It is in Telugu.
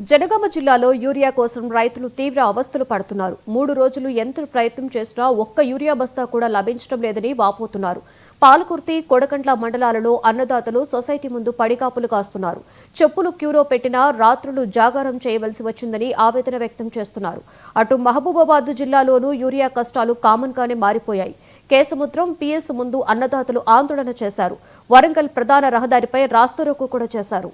జనగామ జిల్లాలో యూరియా కోసం రైతులు తీవ్ర అవస్థలు పడుతున్నారు. 3 రోజులు ఎంత ప్రయత్నం చేసినా ఒక్క యూరియా బస్తా కూడా లభించడం లేదని వాపోతున్నారు. పాలకుర్తి, కొడకంట్ల మండలాలలో అన్నదాతలు సొసైటీ ముందు పడికాపులు కాస్తున్నారు. చెప్పులు క్యూలో పెట్టినా రాత్రులు జాగారం చేయవలసి వచ్చిందని ఆవేదన వ్యక్తం చేస్తున్నారు. అటు మహబూబాబాద్ జిల్లాలోనూ యూరియా కష్టాలు కామన్గానే మారిపోయాయి. కేసముద్రం పిఎస్ ముందు అన్నదాతలు ఆందోళన చేశారు. వరంగల్ ప్రధాన రహదారిపై రాస్తారోకో కూడా చేశారు.